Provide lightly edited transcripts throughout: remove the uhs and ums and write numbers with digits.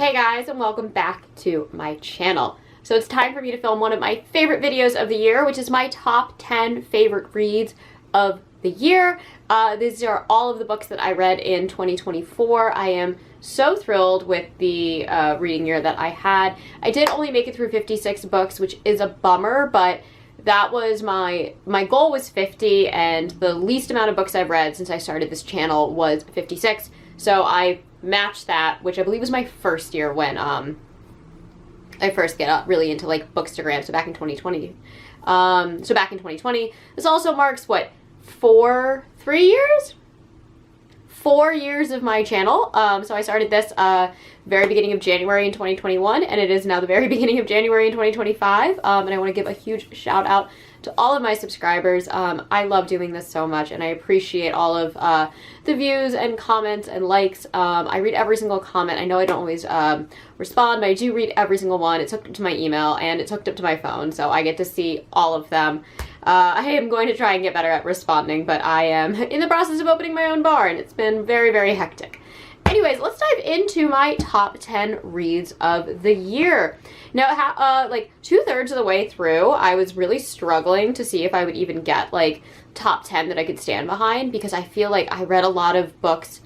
Hey guys, and welcome back to my channel. So it's time for me to film one of my favorite videos of the year, which is my top 10 favorite reads of the year. These are all of the books that I read in 2024. I am so thrilled with the reading year that I had. I did only make it through 56 books, which is a bummer, but that was my goal was 50, and the least amount of books I've read since I started this channel was 56. So I matched that, which I believe was my first year when I first get really into like Bookstagram, so back in 2020. This also marks what, 4 years of my channel. So I started this very beginning of January in 2021, and it is now the very beginning of January in 2025. And I want to give a huge shout out to all of my subscribers. I love doing this so much, and I appreciate all of the views and comments and likes. I read every single comment. I know I don't always respond, but I do read every single one. It's hooked up to my email and it's hooked up to my phone, so I get to see all of them. I am going to try and get better at responding, but I am in the process of opening my own bar, and it's been very, very hectic. Anyways, let's dive into my top 10 reads of the year. Now, like 2/3 of the way through, I was really struggling to see if I would even get like top 10 that I could stand behind, because I feel like I read a lot of books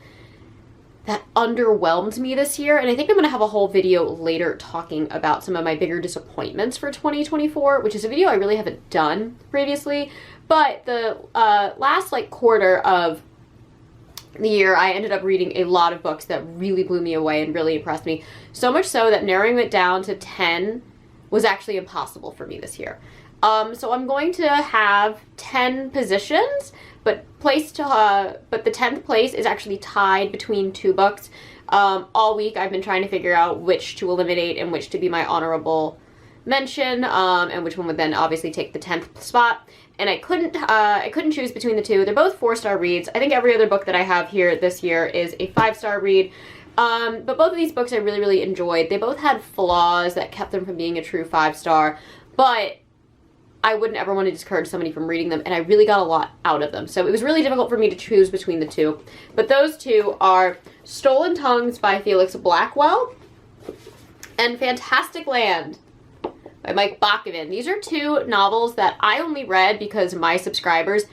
that underwhelmed me this year, and I think I'm going to have a whole video later talking about some of my bigger disappointments for 2024, which is a video I really haven't done previously. But the last like quarter of the year, I ended up reading a lot of books that really blew me away and really impressed me. So much so that narrowing it down to 10 was actually impossible for me this year. So I'm going to have 10 positions, but the 10th place is actually tied between 2 books. All week I've been trying to figure out which to eliminate and which to be my honorable mention, and which one would then obviously take the 10th spot. And I couldn't choose between the two. They're both 4-star reads. I think every other book that I have here this year is a 5-star read. But both of these books I really, really enjoyed. They both had flaws that kept them from being a true 5-star, but I wouldn't ever want to discourage somebody from reading them, and I really got a lot out of them. So it was really difficult for me to choose between the two. But those two are Stolen Tongues by Felix Blackwell and Fantastic Land by Mike Boogyman. These are 2 novels that I only read because my subscribers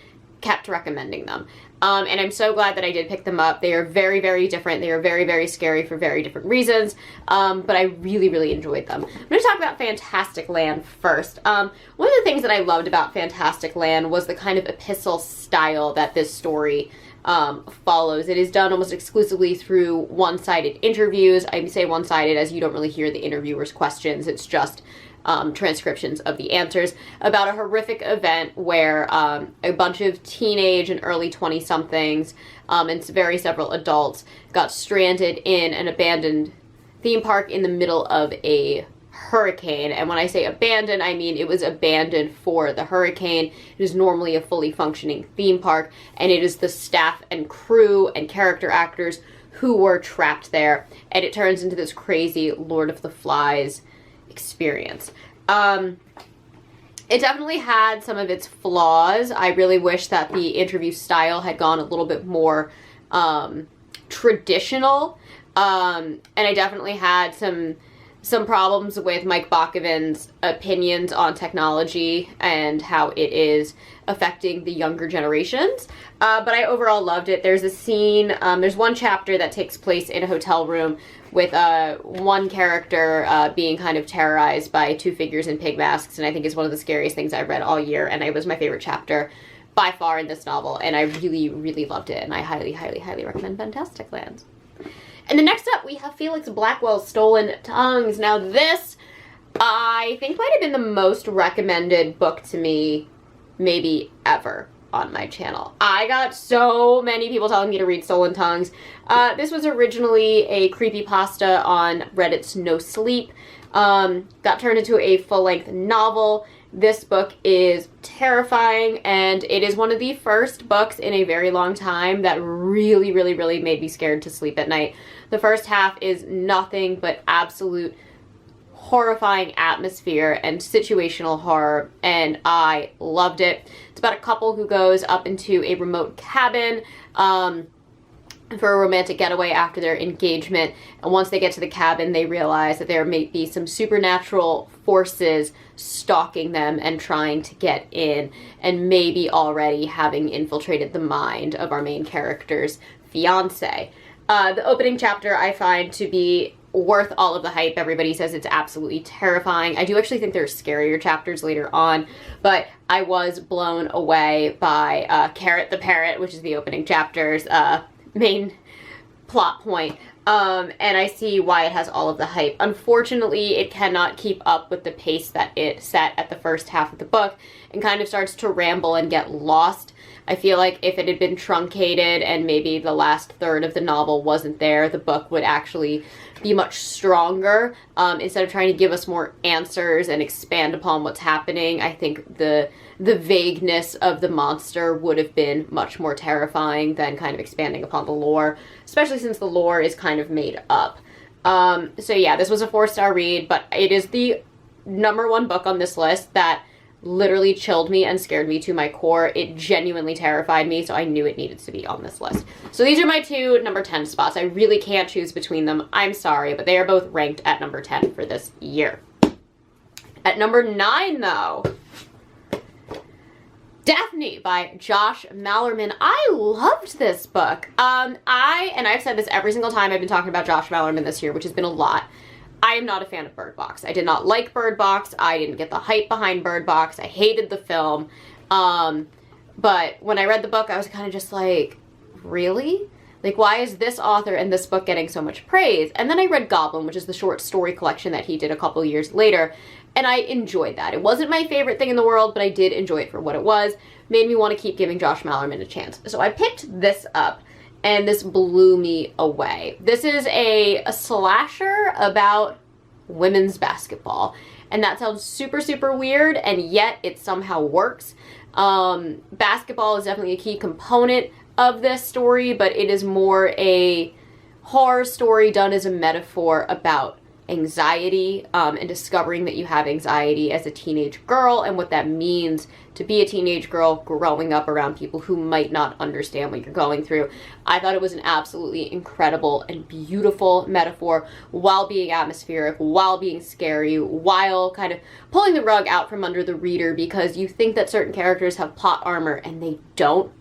kept recommending them. And I'm so glad that I did pick them up. They are very, very different. They are very, very scary for very different reasons. But I really, really enjoyed them. I'm going to talk about Fantastic Land first. One of the things that I loved about Fantastic Land was the kind of epistle style that this story follows. It is done almost exclusively through one-sided interviews. I say one-sided as you don't really hear the interviewer's questions. It's just transcriptions of the answers about a horrific event where a bunch of teenage and early 20-somethings and several adults got stranded in an abandoned theme park in the middle of a hurricane. And when I say abandoned, I mean it was abandoned for the hurricane. It is normally a fully functioning theme park, and it is the staff and crew and character actors who were trapped there, and it turns into this crazy Lord of the Flies experience. It definitely had some of its flaws. I really wish that the interview style had gone a little bit more traditional, and I definitely had some problems with Mike Boogyman's opinions on technology and how it is affecting the younger generations. But I overall loved it. There's a scene, there's one chapter that takes place in a hotel room with one character being kind of terrorized by 2 figures in pig masks, and I think is one of the scariest things I've read all year, and it was my favorite chapter by far in this novel, and I really, really loved it, and I highly, highly, highly recommend Fantastic Land. And then next up, we have Felix Blackwell's Stolen Tongues. Now this, I think, might have been the most recommended book to me maybe ever on my channel. I got so many people telling me to read Stolen Tongues. This was originally a creepypasta on Reddit's No Sleep. Got turned into a full-length novel. This book is terrifying, and it is one of the first books in a very long time that really, really, really made me scared to sleep at night. The first half is nothing but absolute horrifying atmosphere and situational horror, and I loved it. It's about a couple who goes up into a remote cabin for a romantic getaway after their engagement, and once they get to the cabin they realize that there may be some supernatural forces stalking them and trying to get in, and maybe already having infiltrated the mind of our main character's fiance. The opening chapter I find to be worth all of the hype. Everybody says it's absolutely terrifying. I do actually think there are scarier chapters later on, but I was blown away by Carrot the Parrot, which is the opening chapter's main plot point. And I see why it has all of the hype. Unfortunately, it cannot keep up with the pace that it set at the first half of the book and kind of starts to ramble and get lost. I feel like if it had been truncated and maybe the last third of the novel wasn't there, the book would actually be much stronger. Instead of trying to give us more answers and expand upon what's happening, I think the vagueness of the monster would have been much more terrifying than kind of expanding upon the lore, especially since the lore is kind of made up. So yeah, this was a 4-star read, but it is the #1 book on this list that literally chilled me and scared me to my core. It genuinely terrified me, so I knew it needed to be on this list. So these are my two number 10 spots. I really can't choose between them. I'm sorry, but they are both ranked at number 10 for this year. At number 9, though, Daphne by Josh Malerman. I loved this book. And I've said this every single time I've been talking about Josh Malerman this year, which has been a lot. I am not a fan of Bird Box. I did not like Bird Box. I didn't get the hype behind Bird Box. I hated the film. But when I read the book, I was kind of just like, really? Like, why is this author and this book getting so much praise? And then I read Goblin, which is the short story collection that he did a couple years later, and I enjoyed that. It wasn't my favorite thing in the world, but I did enjoy it for what it was. Made me want to keep giving Josh Malerman a chance. So I picked this up, and this blew me away. This is a slasher about women's basketball, and that sounds super, super weird, and yet it somehow works. Basketball is definitely a key component of this story, but it is more a horror story done as a metaphor about anxiety, and discovering that you have anxiety as a teenage girl and what that means to be a teenage girl growing up around people who might not understand what you're going through. I thought it was an absolutely incredible and beautiful metaphor while being atmospheric, while being scary, while kind of pulling the rug out from under the reader because you think that certain characters have plot armor and they don't.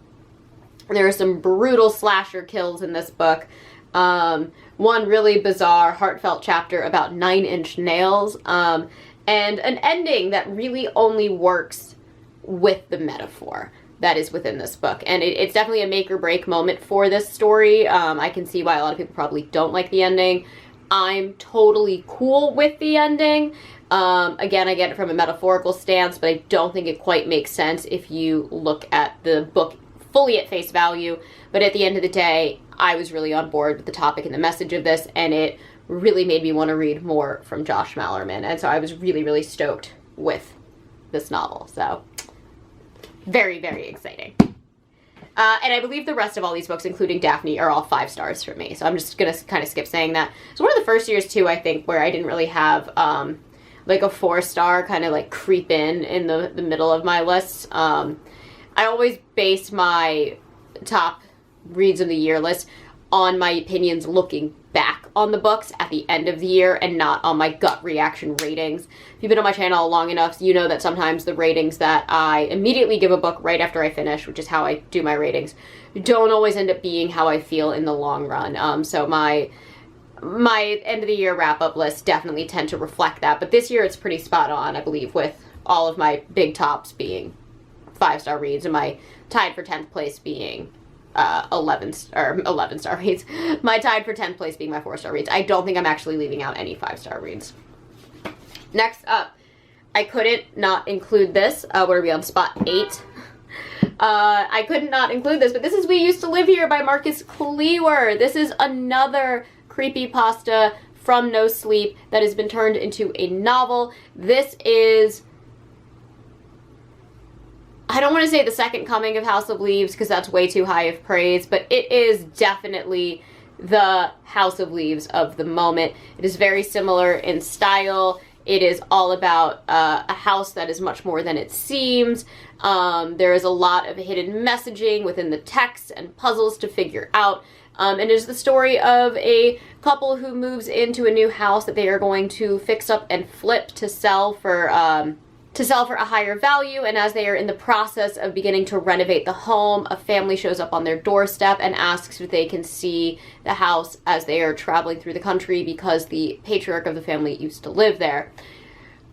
There are some brutal slasher kills in this book. One really bizarre, heartfelt chapter about 9-inch nails, and an ending that really only works with the metaphor that is within this book. And it's definitely a make or break moment for this story. I can see why a lot of people probably don't like the ending. I'm totally cool with the ending. Again, I get it from a metaphorical stance, but I don't think it quite makes sense if you look at the book fully at face value. But at the end of the day, I was really on board with the topic and the message of this, and it really made me want to read more from Josh Malerman. And so I was really, really stoked with this novel. So very, very exciting. And I believe the rest of all these books, including Daphne, are all 5 stars for me. So I'm just going to kind of skip saying that. It's one of the first years, too, I think, where I didn't really have like a 4-star kind of like creep in the middle of my list. I always base my top reads of the year list on my opinions looking back on the books at the end of the year and not on my gut reaction ratings. If you've been on my channel long enough, you know that sometimes the ratings that I immediately give a book right after I finish, which is how I do my ratings, don't always end up being how I feel in the long run. So my end of the year wrap-up list definitely tend to reflect that. But this year it's pretty spot on, I believe, with all of my big tops being 5-star reads and my tied for 10th place being 11-star reads. My tied for 10th place being my 4-star reads. I don't think I'm actually leaving out any 5-star reads. Next up, I couldn't not include this. What are we on, spot 8? I couldn't not include this, but this is We Used to Live Here by Marcus Klewer. This is another creepypasta from No Sleep that has been turned into a novel. This is, I don't want to say the second coming of House of Leaves because that's way too high of praise, but it is definitely the House of Leaves of the moment. It is very similar in style. It is all about a house that is much more than it seems. There is a lot of hidden messaging within the text and puzzles to figure out. And it is the story of a couple who moves into a new house that they are going to fix up and flip to sell for a higher value. And as they are in the process of beginning to renovate the home, a family shows up on their doorstep and asks if they can see the house as they are traveling through the country because the patriarch of the family used to live there.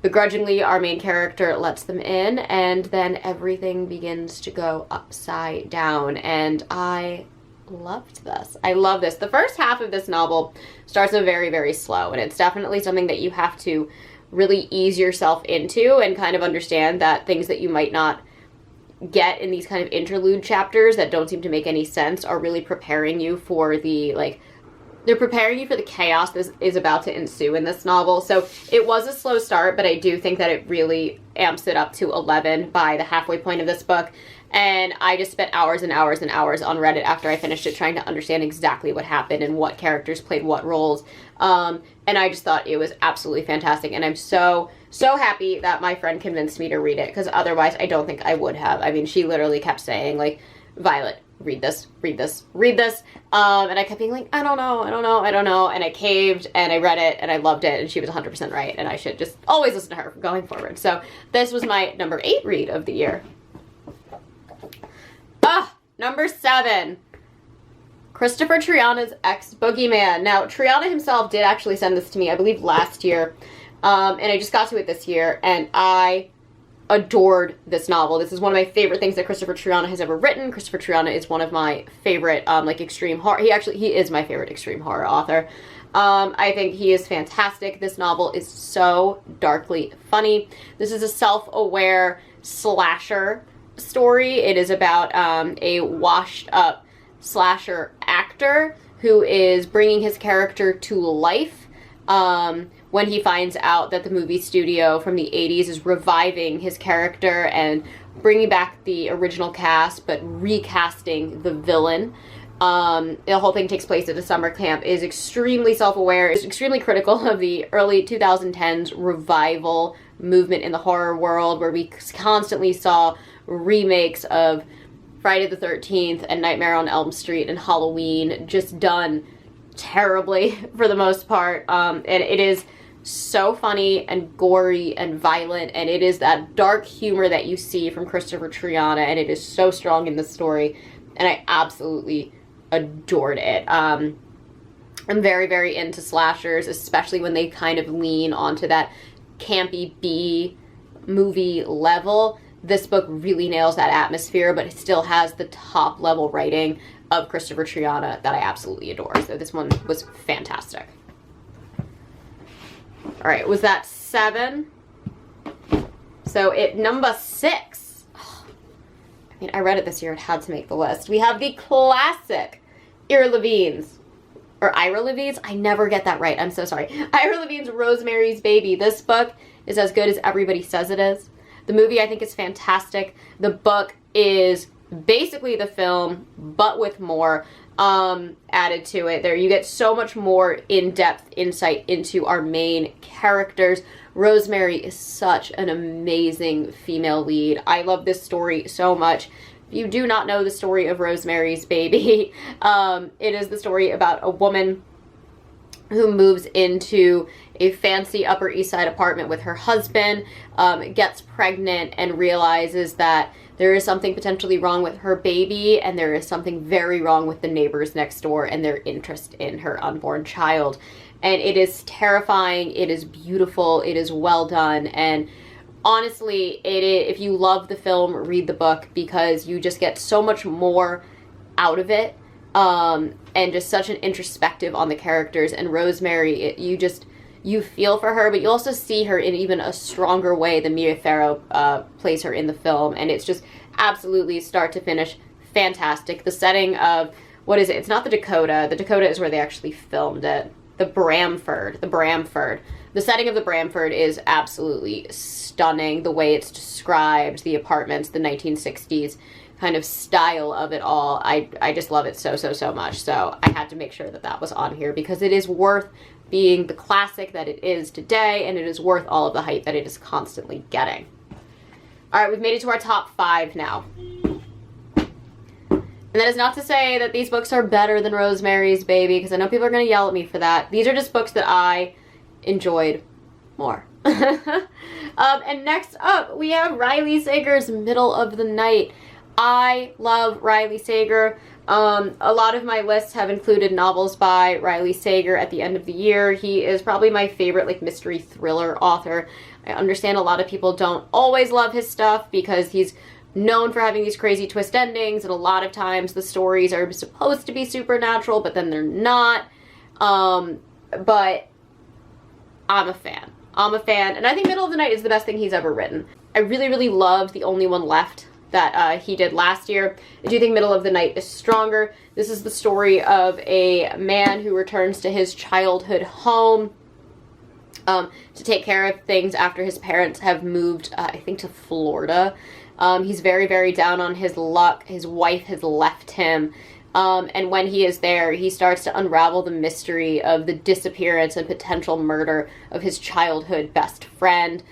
Begrudgingly, our main character lets them in, and then everything begins to go upside down. And I loved this. I love this. The first half of this novel starts very, very slow, and it's definitely something that you have to really ease yourself into and kind of understand that things that you might not get in these kind of interlude chapters that don't seem to make any sense are really preparing you for the, like, they're preparing you for the chaos that is about to ensue in this novel. So it was a slow start, but I do think that it really amps it up to 11 by the halfway point of this book. And I just spent hours and hours and hours on Reddit after I finished it trying to understand exactly what happened and what characters played what roles. And I just thought it was absolutely fantastic. And I'm so happy that my friend convinced me to read it, because otherwise I don't think I would have. I mean, she literally kept saying, like, Violet, read this, read this, read this. And I kept being like, I don't know. And I caved and I read it and I loved it. And she was 100% right. And I should just always listen to her going forward. So this was my number 8 read of the year. Number 7, Christopher Triana's Ex Boogyman. Now, Triana himself did actually send this to me, I believe, last year, and I just got to it this year, and I adored this novel. This is one of my favorite things that Christopher Triana has ever written. Christopher Triana is one of my favorite, like, extreme horror. He is my favorite extreme horror author. I think he is fantastic. This novel is so darkly funny. This is a self-aware slasher story. It is about a washed up slasher actor who is bringing his character to life when he finds out that the movie studio from the 80s is reviving his character and bringing back the original cast but recasting the villain. The whole thing takes place at a summer camp. Is extremely self-aware, is extremely critical of the early 2010s revival movement in the horror world, where we constantly saw remakes of Friday the 13th and Nightmare on Elm Street and Halloween just done terribly for the most part. And it is so funny and gory and violent, and it is that dark humor that you see from Christopher Triana, and it is so strong in the story, and I absolutely adored it. I'm very, very into slashers, especially when they kind of lean onto that campy B movie level. This book really nails that atmosphere, but it still has the top level writing of Christopher Triana that I absolutely adore. So this one was fantastic. All right, was that 7? So at number 6, I mean, I read it this year. It had to make the list. We have the classic Ira Levine's, or Ira Levines. I never get that right. I'm so sorry. Ira Levine's Rosemary's Baby. This book is as good as everybody says it is. The movie, I think, is fantastic. The book is basically the film, but with more added to it. There, you get so much more in-depth insight into our main characters. Rosemary is such an amazing female lead. I love this story so much. If you do not know the story of Rosemary's Baby, it is the story about a woman who moves into a fancy Upper East Side apartment with her husband, gets pregnant, and realizes that there is something potentially wrong with her baby, and there is something very wrong with the neighbors next door and their interest in her unborn child. And it is terrifying, it is beautiful, it is well done, and honestly, if you love the film, read the book, because you just get so much more out of it. And just such an introspective on the characters. And Rosemary, you feel for her, but you also see her in even a stronger way than Mia Farrow plays her in the film. And it's just absolutely start to finish fantastic. The setting of, what is it? It's not the Dakota. The Dakota is where they actually filmed it. The Bramford. The setting of the Bramford is absolutely stunning. The way it's described, the apartments, the 1960s kind of style of it all. I just love it so, so, so much. So I had to make sure that that was on here because it is worth being the classic that it is today, and it is worth all of the hype that it is constantly getting. All right, we've made it to our top 5 now. And that is not to say that these books are better than Rosemary's Baby, because I know people are going to yell at me for that. These are just books that I enjoyed more. And next up, we have Riley Sager's Middle of the Night. I love Riley Sager. A lot of my lists have included novels by Riley Sager at the end of the year. He is probably my favorite like mystery thriller author. I understand a lot of people don't always love his stuff because he's known for having these crazy twist endings, and a lot of times the stories are supposed to be supernatural, but then they're not. But I'm a fan. I'm a fan, and I think Middle of the Night is the best thing he's ever written. I really, really loved The Only One Left that he did last year. I do think Middle of the Night is stronger. This is the story of a man who returns to his childhood home to take care of things after his parents have moved, I think, to Florida. He's very, very down on his luck. His wife has left him. And when he is there, he starts to unravel the mystery of the disappearance and potential murder of his childhood best friend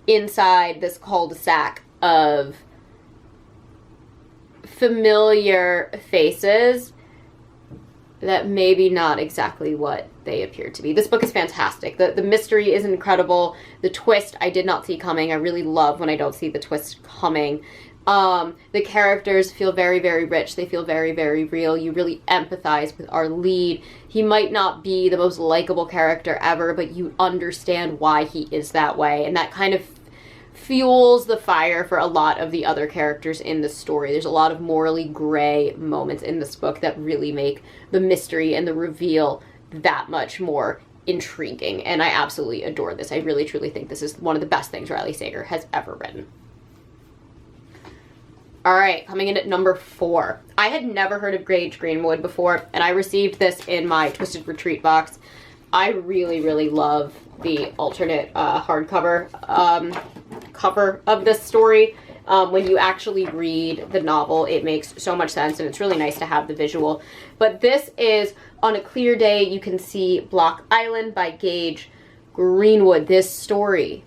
inside this cul-de-sac of familiar faces that maybe not exactly what they appear to be. This book is fantastic. The mystery is incredible. The twist I did not see coming. I really love when I don't see the twist coming. The characters feel very, very rich. They feel very, very real. You really empathize with our lead. He might not be the most likable character ever, but you understand why he is that way. And that kind of fuels the fire for a lot of the other characters in the story. There's a lot of morally gray moments in this book that really make the mystery and the reveal that much more intriguing. And I absolutely adore this. I really, truly think this is one of the best things Riley Sager has ever written. All right, coming in at number 4. I had never heard of Gage Greenwood before, and I received this in my Twisted Retreat box. I really, really love the alternate hardcover cover of this story. When you actually read the novel, it makes so much sense, and it's really nice to have the visual. But this is On a Clear Day, You Can See Block Island by Gage Greenwood. This story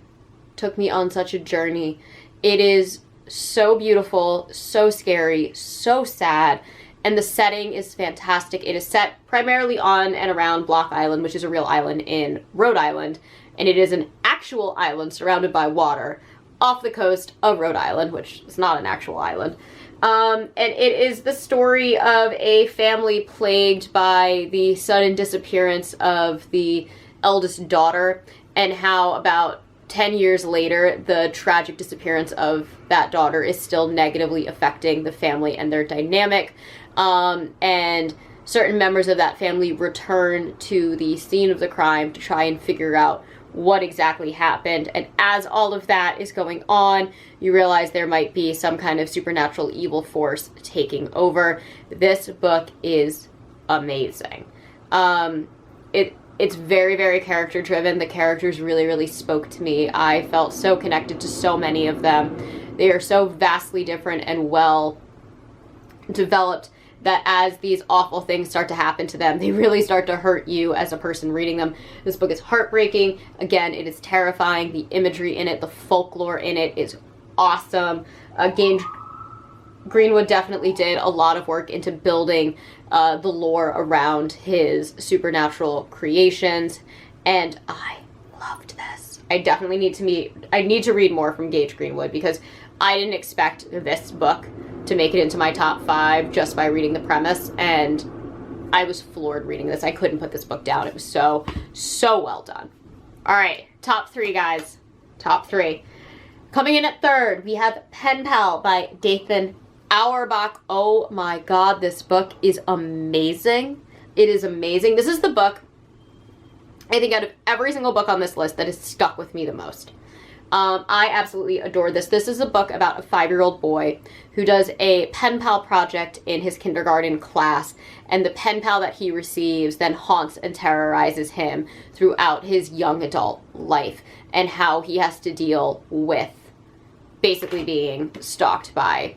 took me on such a journey. It is so beautiful, so scary, so sad, and the setting is fantastic. It is set primarily on and around Block Island, which is a real island in Rhode Island, and it is an actual island surrounded by water off the coast of Rhode Island, which is not an actual island. And it is the story of a family plagued by the sudden disappearance of the eldest daughter, and how about 10 years later, the tragic disappearance of that daughter is still negatively affecting the family and their dynamic. And certain members of that family return to the scene of the crime to try and figure out what exactly happened. And as all of that is going on, you realize there might be some kind of supernatural evil force taking over. This book is amazing. It's very, very character driven. The characters really, really spoke to me. I felt so connected to so many of them. They are so vastly different and well developed that as these awful things start to happen to them, they really start to hurt you as a person reading them. This book is heartbreaking. Again, it is terrifying. The imagery in it, the folklore in it is awesome. Gage Greenwood definitely did a lot of work into building the lore around his supernatural creations, and I loved this. I definitely need to read more from Gage Greenwood, because I didn't expect this book to make it into my top 5 just by reading the premise, and I was floored reading this. I couldn't put this book down. It was so, so well done. All right, top 3, guys. Top 3. Coming in at 3rd, we have Pen Pal by Dathan Auerbach. Oh my god, this book is amazing. It is amazing. This is the book, I think, out of every single book on this list that has stuck with me the most. I absolutely adore this. This is a book about a 5-year-old boy who does a pen pal project in his kindergarten class, and the pen pal that he receives then haunts and terrorizes him throughout his young adult life, and how he has to deal with basically being stalked by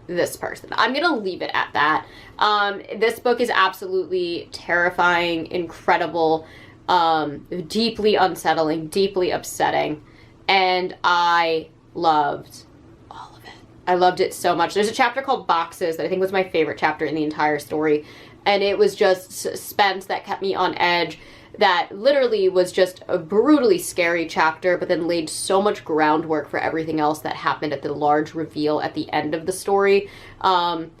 this person. I'm gonna leave it at that. This book is absolutely terrifying, incredible, deeply unsettling, deeply upsetting, and I loved all of it. I loved it so much. There's a chapter called Boxes that I think was my favorite chapter in the entire story, and it was just suspense that kept me on edge, that literally was just a brutally scary chapter, but then laid so much groundwork for everything else that happened at the large reveal at the end of the story.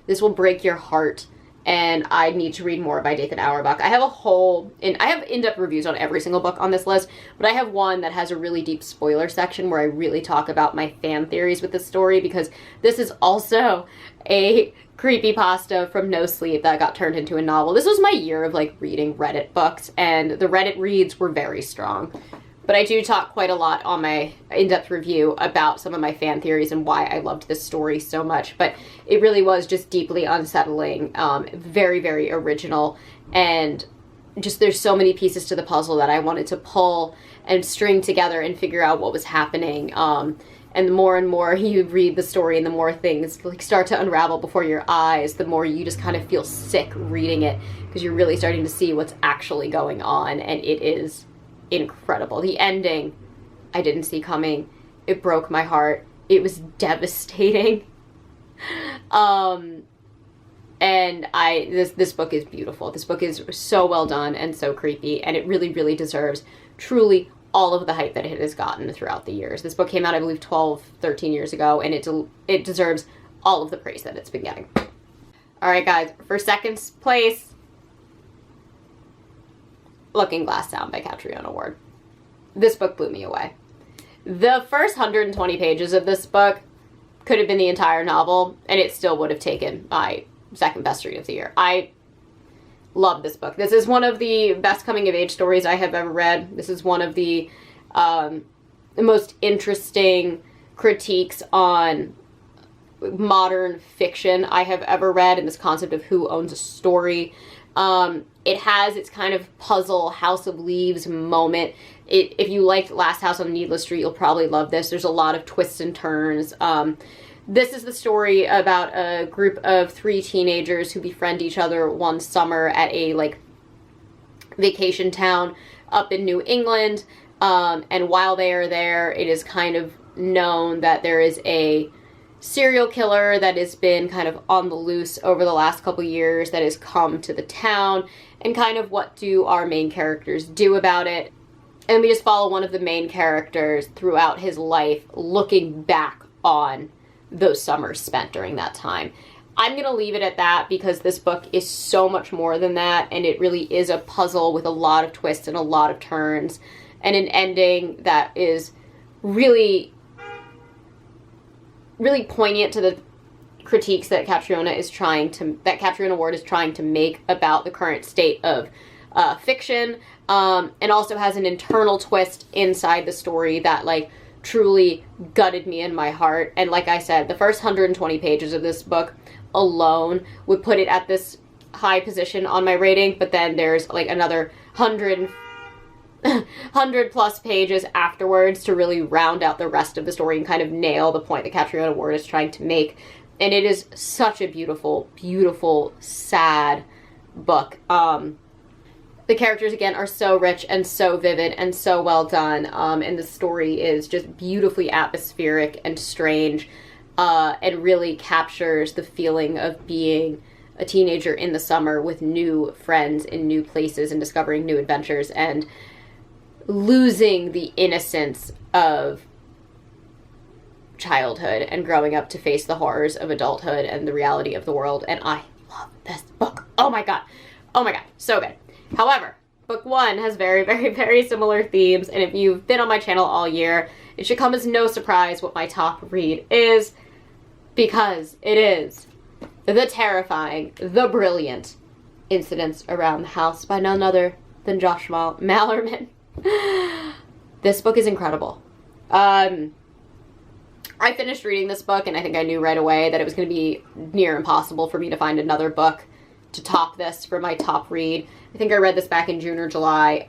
This will break your heart, and I need to read more by Dathan Auerbach. I have I have in-depth reviews on every single book on this list, but I have one that has a really deep spoiler section where I really talk about my fan theories with this story, because this is also a creepypasta from No Sleep that got turned into a novel. This was my year of like reading Reddit books, and the Reddit reads were very strong. But I do talk quite a lot on my in-depth review about some of my fan theories and why I loved this story so much. But it really was just deeply unsettling, very, very original, and just there's so many pieces to the puzzle that I wanted to pull and string together and figure out what was happening. And the more and more you read the story and the more things like start to unravel before your eyes, the more you just kind of feel sick reading it, because you're really starting to see what's actually going on, and it is incredible. The ending, I didn't see coming. It broke my heart. It was devastating. And this book is beautiful. This book is so well done and so creepy, and it really, really deserves truly all of the hype that it has gotten throughout the years. This book came out, I believe, 12, 13 years ago, and it deserves all of the praise that it's been getting. All right, guys, for second place, Looking Glass Down by Trianas Ward. This book blew me away. The first 120 pages of this book could have been the entire novel, and it still would have taken my second best read of the year. I love this book. This is one of the best coming of age stories I have ever read. This is one of the most interesting critiques on modern fiction I have ever read, and this concept of who owns a story. It has its kind of puzzle House of Leaves moment. If you liked Last House on Needless Street, you'll probably love this. There's a lot of twists and turns. This is the story about a group of 3 teenagers who befriend each other one summer at a like vacation town up in New England. And while they are there, it is kind of known that there is a serial killer that has been kind of on the loose over the last couple years that has come to the town, and kind of what do our main characters do about it. And we just follow one of the main characters throughout his life, looking back on those summers spent during that time. I'm going to leave it at that, because this book is so much more than that, and it really is a puzzle with a lot of twists and a lot of turns, and an ending that is really, really poignant to the critiques that Trianas Ward is trying to make about the current state of fiction, and also has an internal twist inside the story that like truly gutted me in my heart. And like I said, the first 120 pages of this book alone would put it at this high position on my rating, but then there's like another 100 plus pages afterwards to really round out the rest of the story and kind of nail the point that Trianas Ward is trying to make. And it is such a beautiful, beautiful, sad book. The characters, again, are so rich and so vivid and so well done. And the story is just beautifully atmospheric and strange, and really captures the feeling of being a teenager in the summer with new friends in new places and discovering new adventures and losing the innocence of childhood and growing up to face the horrors of adulthood and the reality of the world. And I love this book. Oh my god. Oh my god. So good. However, book 1 has very, very, very similar themes, and if you've been on my channel all year, it should come as no surprise what my top read is, because it is the terrifying, the brilliant Incidents Around the House by none other than Josh Malerman. This book is incredible. I finished reading this book, and I think I knew right away that it was going to be near impossible for me to find another book to top this for my top read. I think I read this back in June or July.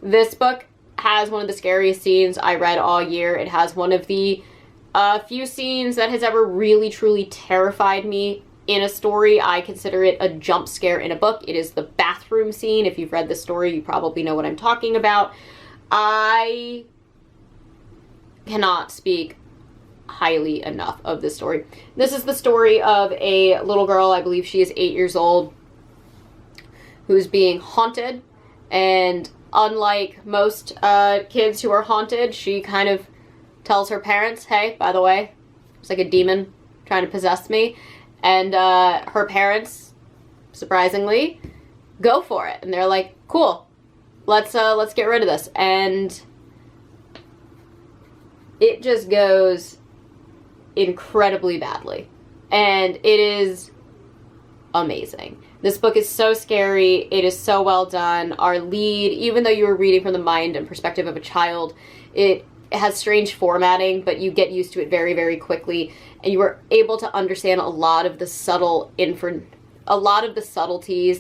This book has one of the scariest scenes I read all year. It has one of the A few scenes that has ever really truly terrified me in a story. I consider it a jump scare in a book. It is the bathroom scene. If you've read the story, you probably know what I'm talking about. I cannot speak highly enough of this story. This is the story of a little girl, I believe she is 8 years old, who's being haunted, and unlike most kids who are haunted, she kind of tells her parents, hey, by the way, it's like a demon trying to possess me, and her parents, surprisingly, go for it, and they're like, cool, let's get rid of this, and it just goes incredibly badly, and it is amazing. This book is so scary. It is so well done. Our lead, even though you were reading from the mind and perspective of a child, it has strange formatting, but you get used to it very, very quickly, and you were able to understand a lot of the subtleties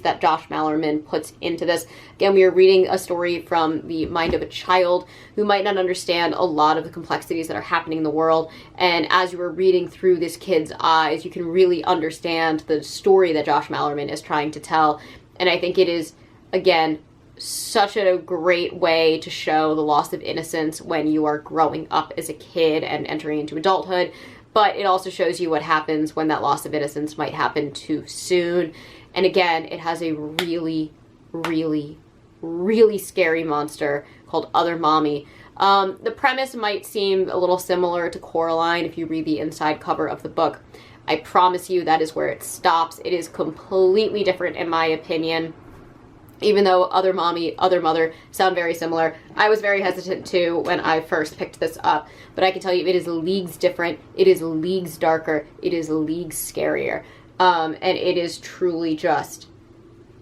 that Josh Malerman puts into this. Again, we are reading a story from the mind of a child who might not understand a lot of the complexities that are happening in the world. And as you were reading through this kid's eyes, you can really understand the story that Josh Malerman is trying to tell. And I think it is, again, such a great way to show the loss of innocence when you are growing up as a kid and entering into adulthood. But it also shows you what happens when that loss of innocence might happen too soon. And again, it has a really, really, really scary monster called Other Mommy. The premise might seem a little similar to Coraline if you read the inside cover of the book. I promise you that is where it stops. It is completely different in my opinion. Even though Other Mommy, Other Mother sound very similar, I was very hesitant too when I first picked this up. But I can tell you it is leagues different, it is leagues darker, it is leagues scarier. And it is truly just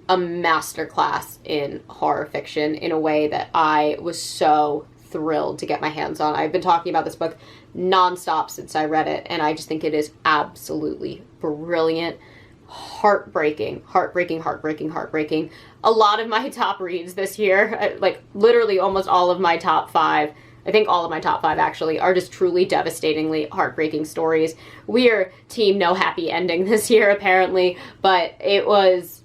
a masterclass in horror fiction in a way that I was so thrilled to get my hands on. I've been talking about this book nonstop since I read it, and I just think it is absolutely brilliant. Heartbreaking. A lot of my top reads this year, like literally almost all of my top 5, I think all of my top 5 actually, are just truly devastatingly heartbreaking stories. We are team no happy ending this year apparently, but it was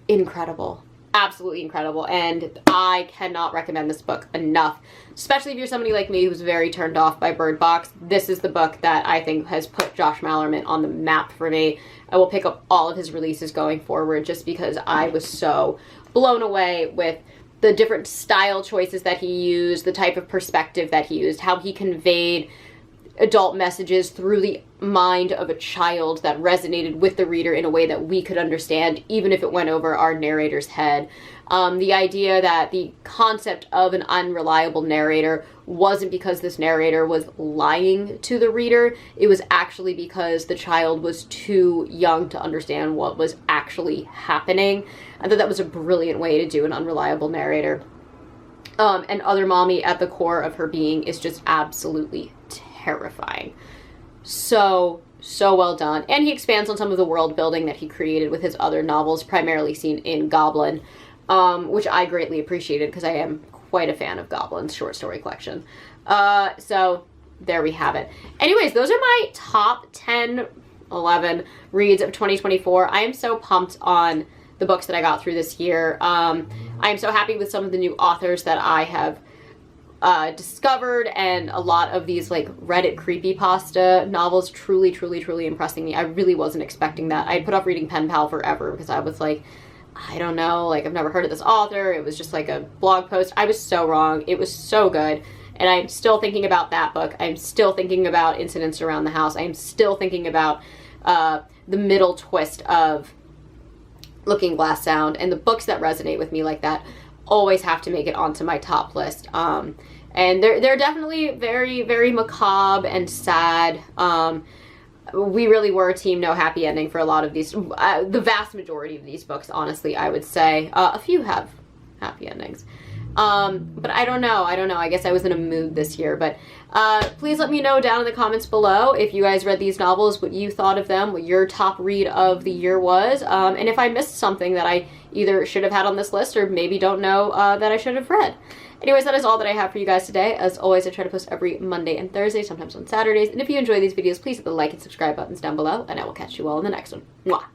incredible. Absolutely incredible, and I cannot recommend this book enough, especially if you're somebody like me who's very turned off by Bird Box. This is the book that I think has put Josh Malerman on the map for me. I will pick up all of his releases going forward just because I was so blown away with the different style choices that he used, the type of perspective that he used, how he conveyed adult messages through the mind of a child that resonated with the reader in a way that we could understand, even if it went over our narrator's head. The idea that the concept of an unreliable narrator wasn't because this narrator was lying to the reader, it was actually because the child was too young to understand what was actually happening. I thought that was a brilliant way to do an unreliable narrator. And Other Mommy, at the core of her being, is just absolutely terrifying. So well done. And he expands on some of the world building that he created with his other novels, primarily seen in Goblin, which I greatly appreciated because I am quite a fan of Goblin's short story collection. So there we have it. Anyways, those are my top 10, 11 reads of 2024. I am so pumped on the books that I got through this year. I am so happy with some of the new authors that I have discovered, and a lot of these like Reddit creepypasta novels truly impressing me. I really wasn't expecting that. I put off reading Pen Pal forever because I was like, I don't know, like I've never heard of this author. It was just like a blog post. I was so wrong. It was so good. And I'm still thinking about that book. I'm still thinking about Incidents Around the House. I'm still thinking about the middle twist of Looking Glass Sound, and the books that resonate with me like that always have to make it onto my top list. And they're definitely very macabre and sad. We really were a team no happy ending for a lot of these, the vast majority of these books, honestly, I would say. A few have happy endings. But I don't know. I guess I was in a mood this year. But please let me know down in the comments below if you guys read these novels, what you thought of them, what your top read of the year was, and if I missed something that I either should have had on this list or maybe don't know that I should have read. Anyways, that is all that I have for you guys today. As always, I try to post every Monday and Thursday, sometimes on Saturdays. And if you enjoy these videos, please hit the like and subscribe buttons down below, and I will catch you all in the next one. Mwah!